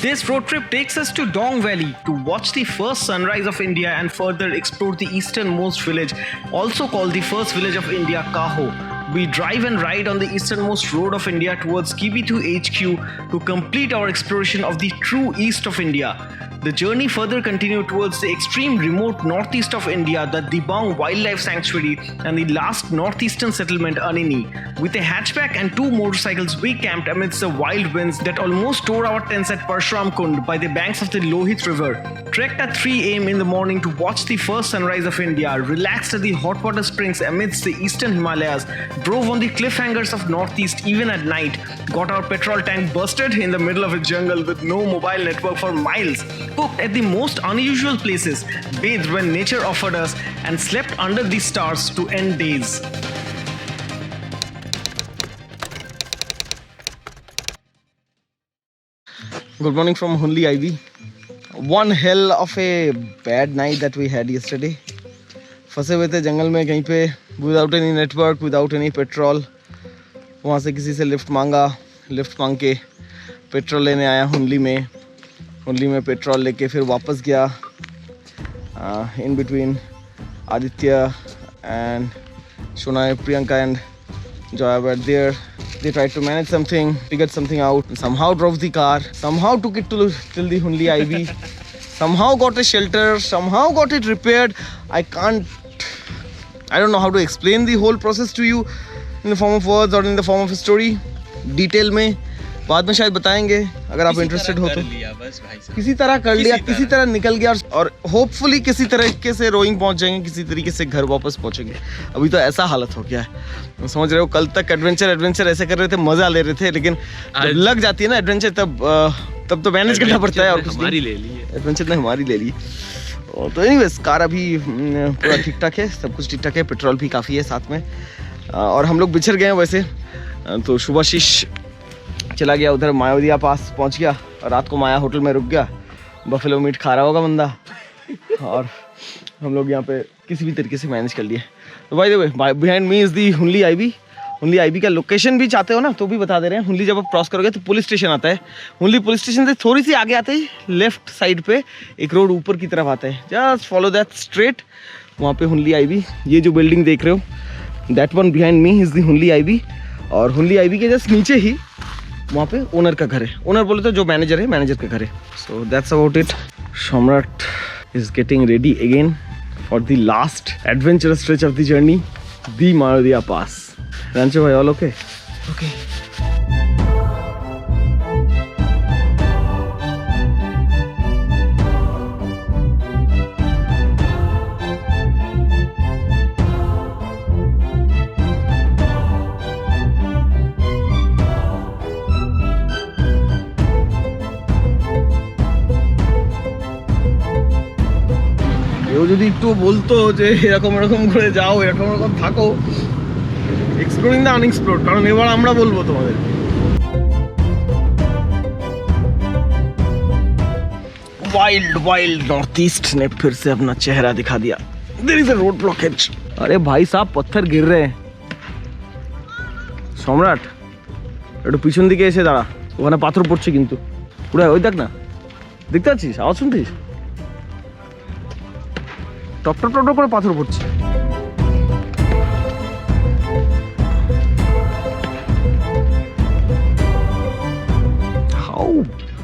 This road trip takes us to Dong Valley to watch the first sunrise of India and further explore the easternmost village, also called the first village of India, Kaho. We drive and ride on the Easternmost Road of India towards Kibithoo H.Q to complete our exploration of the true east of India. The journey further continued towards the extreme remote northeast of India, the Dibang Wildlife Sanctuary, and the last northeastern settlement, Anini. With a hatchback and 2 motorcycles, we camped amidst the wild winds that almost tore our tents at Parshuram Kund by the banks of the Lohit River. Trekked at 3 am in the morning to watch the first sunrise of India, relaxed at the hot water springs amidst the eastern Himalayas, drove on the cliffhangers of northeast even at night, got our petrol tank busted in the middle of a jungle with no mobile network for miles, cooked at the most unusual places, bathed when nature offered us, and slept under the stars to end days. Good morning from Hunli IB. One hell of a bad night that we had yesterday. फंसे हुए थे जंगल में कहीं पे, without any network, without any petrol. वहाँ से किसी से लिफ्ट मांग के पेट्रोल लेने आया हुनली में पेट्रोल लेके फिर वापस गया. In between, Aditya and Shunai, Priyanka and Jaya were there. They tried to manage something, figured something out, somehow drove the car, somehow took it till the Hunli IB, somehow got a shelter, somehow got it repaired. I don't know how to explain the whole process to you in the form of words or in the form of a story. Detail में बाद में शायद बताएंगे अगर आप interested हो तो. किसी तरह कर लिया, किसी तरह निकल गया और होपफुली किसी तरीके से रोइंग पहुंच जाएंगे, किसी तरीके से घर वापस पहुंचेंगे. अभी तो ऐसा हालत हो गया है, समझ रहे हो. कल तक एडवेंचर ऐसे कर रहे थे, मजा ले रहे थे, लेकिन जब लग जाती है ना एडवेंचर तब तो मैनेज करना पड़ता है. और हमारी ले ली एडवेंचर ने, हमारी ले ली. तो एनीवेज कार अभी पूरा ठीक ठाक है, सब कुछ ठीक ठाक है, पेट्रोल भी काफ़ी है साथ में. और हम लोग बिछड़ गए हैं वैसे. तो सुभाशीष चला गया उधर, मायोदिया पास पहुंच गया और रात को माया होटल में रुक गया. बफेलो मीट खा रहा होगा बंदा, और हम लोग यहाँ पे किसी भी तरीके से मैनेज कर लिए. तो by the way, behind me is the Hunli IB. Hunli IB का लोकेशन भी चाहते हो ना तो भी बता दे रहे हैं. हुनली जब आप क्रॉस करोगे तो पुलिस स्टेशन आता है. हुनली पुलिस स्टेशन से थोड़ी सी आगे आते ही लेफ्ट साइड पे एक रोड ऊपर की तरफ आता है. जस्ट फॉलो दैट स्ट्रेट, वहाँ पे हुनली IB. ये जो बिल्डिंग देख रहे हो, that one behind me is the Hunli IB. और हुनली IB के जस्ट नीचे ही वहाँ पे ओनर का घर है. ओनर बोले तो जो मैनेजर है, मैनेजर का घर है. So that's about it. Samrat is getting ready again for the last adventurous stretch of the journey, the Mayodia pass. Rancho भाई, ऑल ओके? ओके. যদি একটু বলতো যে এরকম করে যাও, এরকম থাকো, এক্সপ্লোরিং দ্য আনএক্সপ্লোরড. কারণ এবার আমরা বলবো তোমাদের. वाइल्ड नॉर्थ ईस्ट ने फिर से अपना चेहरा दिखा दिया. There is a road blockage. अरे भाई साहब, पत्थर गिर रहे हैं. সম্রাট একটু পিছন দিকে এসে দাঁড়া, ওখানে পাথর পড়ছে কিন্তু পুরো. ওই দেখ না, দেখতে পাচ্ছিস? আওয়াজ শুনছিস? টপ করে পাথর পড়ছে. How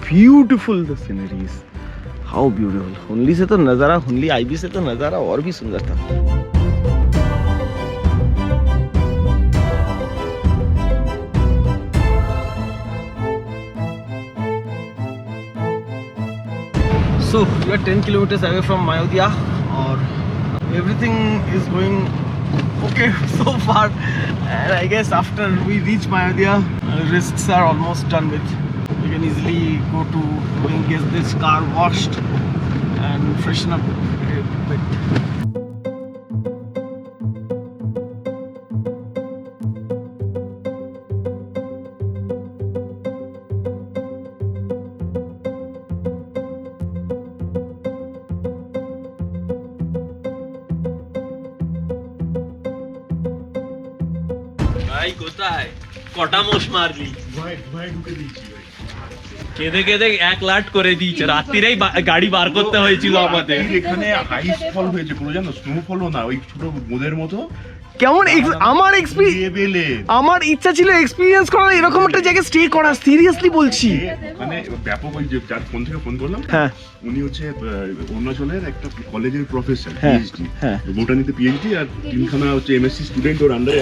beautiful the sceneries, how beautiful. Hunli से तो नज़ारा, हुनली IB से तो नज़ारा और भी सुंदर था. So we are 10 kilometers away from Mayodia, or everything is going okay so far, and I guess after we reach Mayodia, risks are almost done with. We can easily go to Roing, get this car washed and freshen up a bit. ভাই কোথায়? কটা মোষ মারলি? ভাই ঢুকে দিচ্ছি ভাই. কেঁদে কেঁদে 1 লাট করে দিয়েছে, রাত্রিরেই গাড়ি বার করতে হয়েছিল আমাদের। এখানে আইস ফল হয়েছে পুরো, জানো, স্নোফলও না, ওই ছোট বোঁদের মতো। কেমন আমার ইচ্ছা ছিল এক্সপিরিয়েন্স করার, এরকম একটা জায়গায় স্টে করা, সিরিয়াসলি বলছি। ওখানে ব্যাপক, ওই যে যার ফোন থেকে ফোন করলাম, হ্যাঁ, উনি হচ্ছে অরুণাচলের একটা কলেজের প্রফেসর, হ্যাঁ, পিএইচডি, হ্যাঁ। বোটানিতে পিএইচডি, আর তিনখানা হচ্ছে এমএসসি স্টুডেন্ট ওর আন্ডারে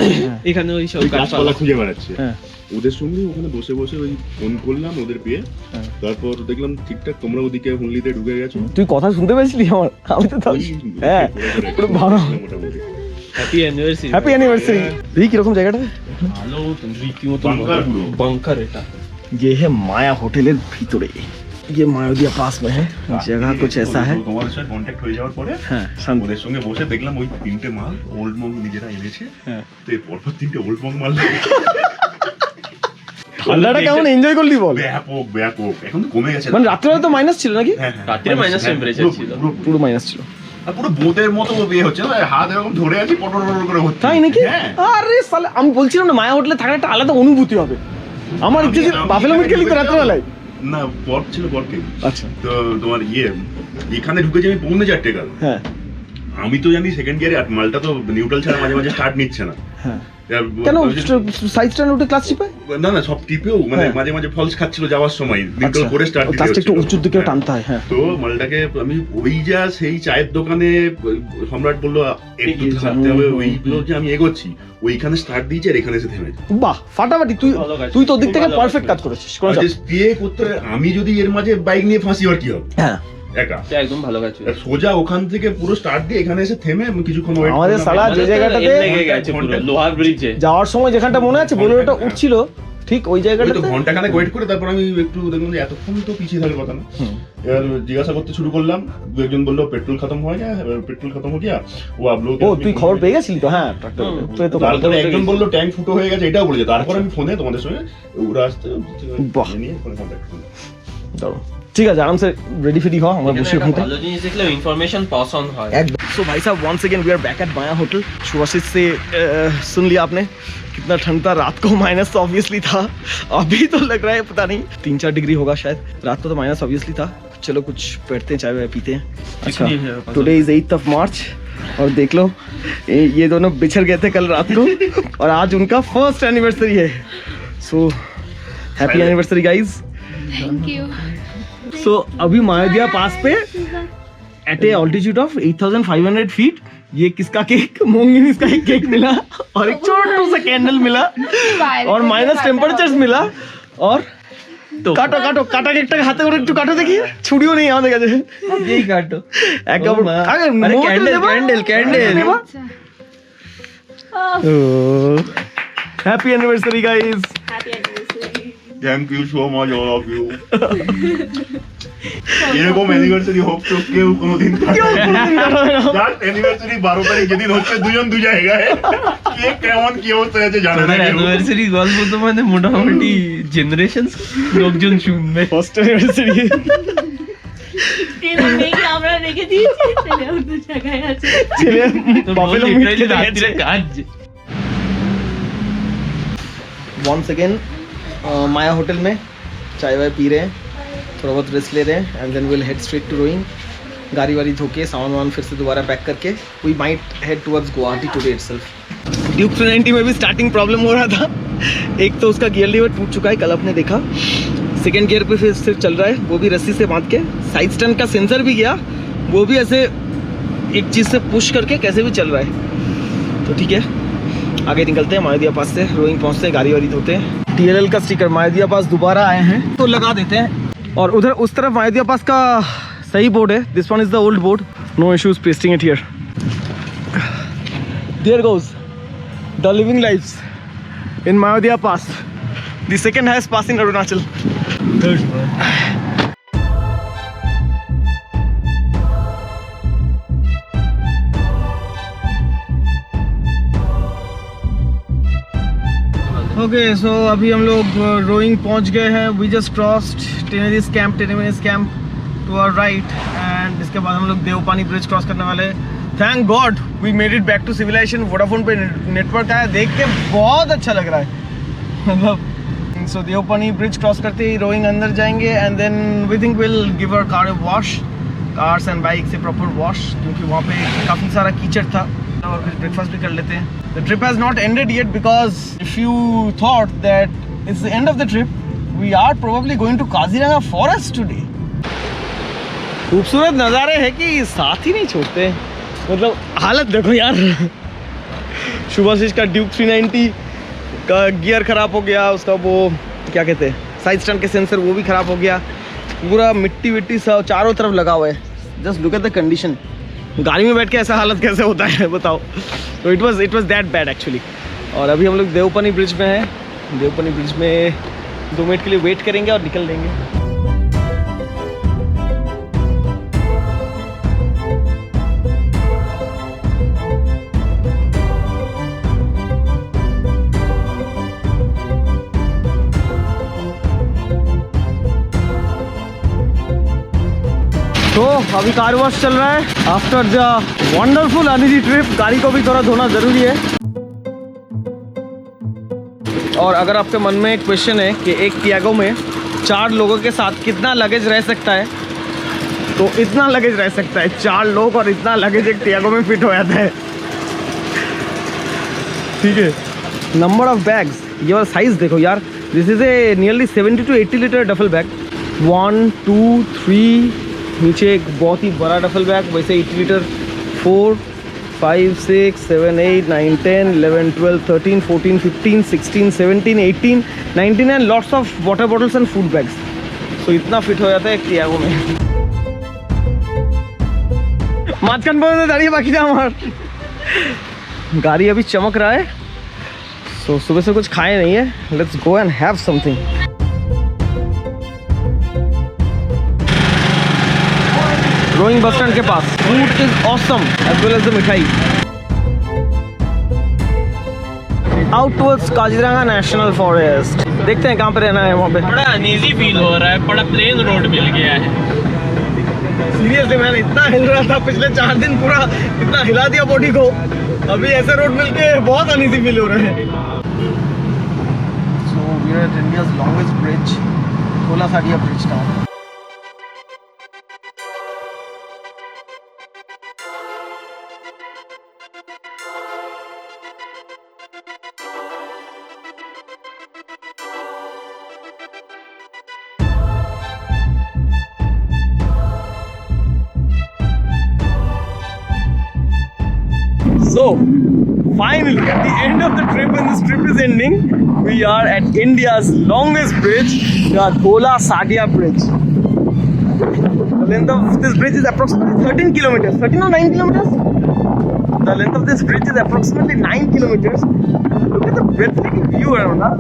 এখানে ওই সব গাছপালা খুঁজে বেড়াচ্ছে। হ্যাঁ। ওদের সঙ্গে ওখানে বসে বসে ওই ফোন করলাম ওদের পেয়ে, তারপর দেখলাম ঠিকঠাক তোমরা ওদিকে হুনলিতে ঢুকে গেছো। তুই কথা শুনতে পেয়েছিলি আমার? আমি তো হ্যাঁ, পুরো ভালো। মোটামুটি হ্যাপি অ্যানিভার্সারি। Happy anniversary. দেখি কিরকম জায়গাটা, ভালো রীতিমতো বাংকার পুরো। বাংকার এটা। ये है माया होटल भीतरे, ये मायोदिया पास में है, जगह कुछ ऐसा है। তোমাদের সাথে কন্ট্যাক্ট হয়ে যাওয়ার পরে হ্যাঁ, ওদের সঙ্গে বসে দেখলাম ওই 3টে মাল ওল্ড মঙ্ক নিজেরা এনেছে। হ্যাঁ। তো এই পরপর 3টে ওল্ড মঙ্ক মাল ঠান্ডাটা কেমন এনজয় করলি বল? ব্যাপক ব্যাপক, এখন তো কমে গেছে। মানে রাত্রে তো মাইনাস ছিল নাকি? হ্যাঁ, রাত্রে মাইনাস টেম্পারেচার ছিল, পুরো মাইনাস ছিল। আর পুরো বোতের মতো বিয়ে হচ্ছে না, হাত এরকম ধরে আছি পটর করে হচ্ছে। তাই নাকি? হ্যাঁ। আরে সালে, আমি বলছিলাম না মায়া হোটেলে থাকার একটা আলাদা অনুভূতি হবে। আমার ইচ্ছে ছিল বাফেলো মিট খেলি তো রাত্রেবেলায়। না, পট ছিল পটকে। আচ্ছা, তো তোমার এখানে ঢুকেছি আমি 4:45 কাল। হ্যাঁ আমি তো জানি সেকেন্ড গিয়ারে, আর মালটা তো নিউট্রাল ছাড়া মাঝে মাঝে স্টার্ট নিচ্ছে না। হ্যাঁ, কেন সাইড স্ট্যান্ড উঠে ক্লাস টিপে? না না, সব টিপেও মানে হ্যাঁ। মাঝে মাঝে ফলস খাচ্ছিল যাওয়ার সময়, নিউট্রাল করে স্টার্ট দিতে ক্লাসটা একটু হচ্ছিল। উঁচুর দিকে টানতে হয়। হ্যাঁ, তো মালটাকে আমি ওই যা সেই চায়ের দোকানে সম্রাট বললো একটু থাকতে হবে, ওইগুলো যে আমি এগোচ্ছি, ওইখানে স্টার্ট দিয়েছি আর এখানে এসে থেমেছি। বাহ, ফাটাফাটি। তুই তো দিক থেকে পারফেক্ট কাজ করেছিস। কোনো চাপ নেই। স্প্রে করতে আমি যদি এর মাঝে বাইক নিয়ে ফাঁসি আর কি হবে? হ্যাঁ, একা একদম ভালো কাজ। আর সোজা ওখান থেকে পুরো স্টার্ট দিয়ে এখানে এসে থেমে আমি কিছুক্ষণ ওয়েট আমাদের সালা যে জায়গাটাতে লেগে গেছে পুরো লোহার ব্রিজে যাওয়ার সময়, যেখানটা মনে আছে বোলেরোটা উঠছিল, ঠিক ওই জায়গাটাতে তো ঘন্টাখানেক ওয়েট করে তারপর আমি একটু দেখলাম যে এতক্ষণ তো পিছিয়ে থাকার কথা না। এবার জিজ্ঞাসা করতে শুরু করলাম, দু একজন বললো পেট্রোল খতম হয়ে যায়, পেট্রোল খতম হয়ে গিয়া ও আপলো। ও, তুই খবর পেয়ে গেছিলি তো? হ্যাঁ, তারপরে একজন বললো ট্যাঙ্ক ফুটো হয়ে গেছে, এটাও বলেছে। তারপর আমি ফোনে তোমাদের সঙ্গে ওরা আসতে বাহ, নিয়ে ফোনে কন্ট্যাক্ট করলাম। দাঁড়াও, ঠিক আছে, আরামসে রেডি ফেডি হ, আমরা বসে ওখানে। ভালো জিনিস দেখলে ইনফরমেशन পাস অন হয় एकदम। सो भाई साहब, once again we are back at Maya hotel. Subhashish से सुन लिया आपने कितना ठंड था रात को। माइनस तो ऑब्वियसली था, अभी तो लग रहा है पता नहीं 3-4 डिग्री होगा शायद। रात को तो माइनस ऑब्वियसली था। चलो कुछ बैठते हैं, चाय वाय पीते हैं। अच्छा, today is 8th of March और देख लो ये दोनों बिछड़ गए थे कल रात को और आज उनका फर्स्ट एनिवर्सरी है। So happy anniversary guys. Thank you. So अभी मायोदिया पास पे at a altitude of 8500 feet ये किसका केक? मोंगिनीस का एक केक मिला और एक छोटा सा कैंडल मिला और माइनस टेम्पारेचर्स मिला। और तो काटो काटो, काटा केकटा हाथे করে একটু কাটো দেখি। ছুরিও নেই আমাদের কাছে, এই কাটো একদম। আরে candle candle candle. Happy anniversary guys. Thank you so much all of you. এরকম অ্যানিভার্সারি হোক তো কেউ কোনোদিন জাস্ট অ্যানিভার্সারি 12 তারিখ যেদিন হচ্ছে দুজন দু জায়গায়, কে কেমন কি অবস্থা আছে জানে না। অ্যানিভার্সারি গল্প তো মানে মোটামুটি জেনারেশন লোকজন শুনবে। ফার্স্ট অ্যানিভার্সারি আমরা রেখে দিয়েছি, ছেলে অন্য জায়গায় আছে। ছেলে বাফেলো মিট খেতে রাত্রে গেছে। কাজ। वंस अगेन माया होटल में चाय वाय पी रहे हैं, थोड़ा बहुत रेस्ट ले रहे हैं and then will head straight to Roing. गाड़ी वाड़ी धोके सामान वामान फिर से दोबारा पैक करके we might head towards Guwahati today itself. Duke 390 में भी स्टार्टिंग प्रॉब्लम हो रहा था। एक तो उसका गियर लीवर टूट चुका है, कल आपने देखा। सेकेंड गियर पे फिर से चल रहा है, वो भी रस्सी से बांध के। साइड स्टैंड का सेंसर भी गया, वो भी ऐसे एक चीज़ से पुश करके कैसे भी चल रहा है। तो ठीक है, आगे निकलते हैं मायोदिया पास से, रोइंग पहुंचते हैं, गाड़ी वाड़ी धोते हैं। TLL का स्टिकर मायोदिया पास दोबारा आए हैं तो लगा देते हैं। और उधर उस तरफ मायोदिया पास का सही बोर्ड है, this one is the old board, no issues pasting it here. There goes the living lives in Mayodia pass, the second highest pass in Arunachal. Okay, so अभी हम लोग रोइंग पहुंच गए हैं। वी जस्ट क्रॉस्ड टेनेरिस camp to our right and इसके बाद हम लोग देवपानी ब्रिज क्रॉस करने वाले हैं। Thank God we made it back to civilisation. Vodafone पे नेटवर्क आया, देख के बहुत अच्छा लग रहा है। मतलब So Deopani Bridge क्रॉस करते ही रोइंग अंदर जाएंगे and then we think will give our car a wash, cars and bike से प्रॉपर वॉश, क्योंकि वहाँ पे काफ़ी सारा कीचड़ था। और फिर ब्रेकफास्ट भी कर लेते हैं। The trip has not ended yet because if you thought that it's the end of the trip, we are probably going to Kaziranga forest today. खूबसूरत नज़ारे हैं कि साथ ही नहीं छोड़ते, मतलब हालत देखो यार। शुभाशीष का ड्यूक 390 का गियर ख़राब हो गया, उसका वो क्या कहते हैं साइड स्टैंड के सेंसर वो भी ख़राब हो गया, पूरा मिट्टी विट्टी सब चारों तरफ लगा हुआ है। Just look at the condition. गाड़ी में बैठ के ऐसा हालत कैसे होता है बताओ। तो it was that bad actually. और अभी हम लोग देवपनी ब्रिज में हैं। देवपनी ब्रिज में 2 मिनट के लिए वेट करेंगे और निकल देंगे। तो अभी कार वॉश चल रहा है आफ्टर द वंडरफुल अनिजी ट्रिप। गाड़ी को भी थोड़ा धोना ज़रूरी है। और अगर आपके मन में एक क्वेश्चन है कि एक टियागो में 4 लोगों के साथ कितना लगेज रह सकता है, तो इतना लगेज रह सकता है। 4 लोग और इतना लगेज एक टियागो में फिट हो जाता है। ठीक है, नंबर ऑफ बैग्स, ये वाला साइज़ देखो यार। This is a nearly 70 to 80 litre duffel bag. 1 2 3, नीचे एक बहुत ही बड़ा डफल बैग, वैसे 80 litre. 4 5 6 7 8 9 10 11 12 13 14 15 16 17 18 19 and lots of water bottles and food bags. So इतना फिट हो जाता है एक टियागो में। माचकन बोलते दाढ़ी बाकी था हमार। गाड़ी अभी चमक रहा है। सो सुबह से कुछ खाए नहीं है। Let's go and have something. Roing bus stand के पास food is awesome as well as the mithai. Out towards Kaziranga national forest. देखते हैं कहाँ पे रहना है वहाँ पे। बड़ा अनईजी फील हो रहा है, बड़ा प्लेन रोड मिल गया है। सीरियसली मैंने इतना हिल रहा था पिछले 4 दिन, पूरा इतना हिला दिया बॉडी को। अभी ऐसे रोड मिलके बहुत अनईजी फील हो रहा है। So we are at India's longest bridge, Dhola Sadiya bridge now. So, finally, at the end of the trip, and this trip is ending, we are at India's longest bridge, the Dhola Sadiya Bridge. The length of this bridge is approximately 13 kilometers. 13 or 9 kilometers? The length of this bridge is approximately 9 kilometers. Look at the breathtaking view around, huh?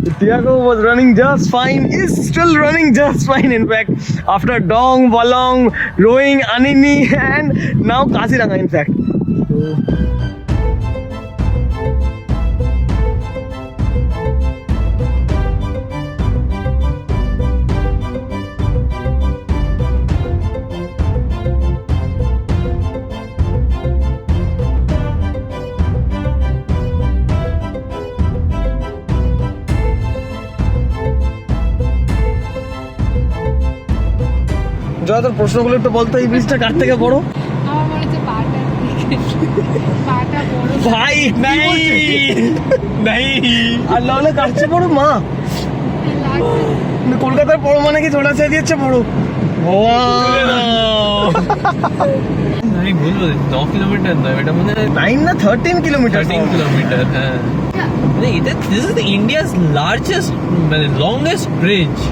The Tiago was running just fine, is still running just fine in fact, after Dong, Walong, Roing, Anini and now Kaziranga in fact. ज़्यादातर প্রশ্নগুলো একটু বলতো, এই ব্রিজটা কার থেকে বড়? আমার মনে হচ্ছে পাটা বড়। ভাই नहीं আর লাউলে কার চেয়ে বড় মা? কলকাতার বড় মানে কি ছোটা চেয়ে দিচ্ছে বড়? नहीं भूल बोले 9 किलोमीटर ना बेटा, मुझे 9 ना 13 किलोमीटर। 13 किलोमीटर है। नहीं, this is the India's largest, longest bridge.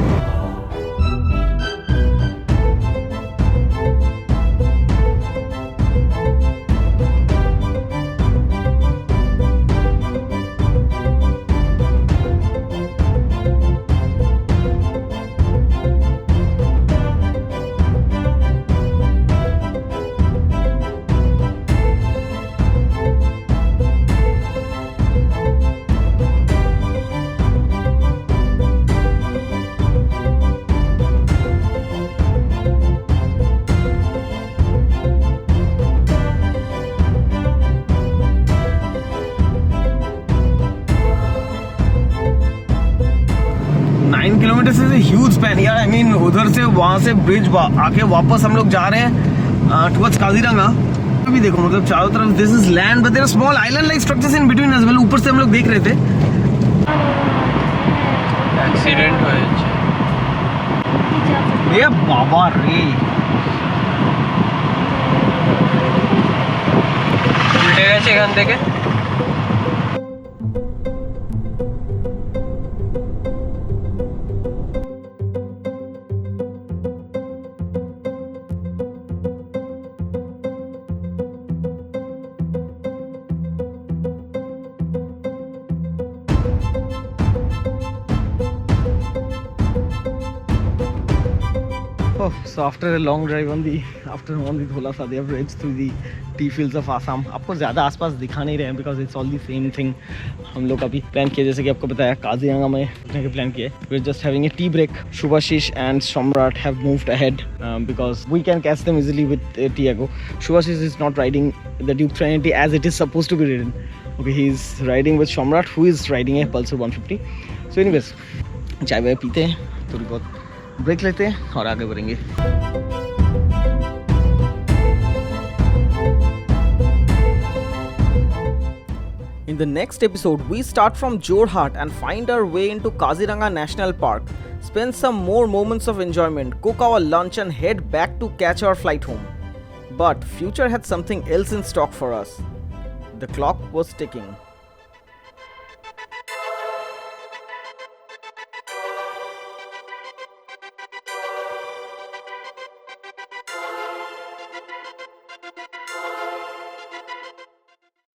This is a huge span यार. I mean उधर से वहाँ से ब्रिज आके वापस हम लोग जा रहे हैं टुवर्ड्स काजीरंगा. अभी देखो मतलब चारों तरफ this is land but there are small island like structures in between as well. ऊपर से हम लोग देख रहे थे. एक्सीडेंट হয়েছে. ए बाबा रे. উল্টে গেছে এখান থেকে. Oh, so after a long drive on the Dhola Sadiya bridge through the tea fields of Assam, आपको ज़्यादा आसपास दिखा नहीं रहे हैं because it's all the same thing. हम लोग अभी प्लान किए जैसे कि आपको बताया काजीरंगा में रुकने के प्लान किए. We're just having a tea break. Subhasish and Samrat have moved ahead because we can catch them easily with Tiago. Subhasish is not riding the Duke Trinity as it is supposed to be ridden. Okay, he's riding with Samrat who is riding a Pulsar 150. So anyways, चाय वाय पीते हैं, थोड़ी बहुत break लेते हैं और आगे बढ़ेंगे. In the next episode, we start from Jorhat and find our way into Kaziranga National Park, spend some more moments of enjoyment, cook our lunch and head back to catch our flight home. But future had something else in stock for us. The clock was ticking.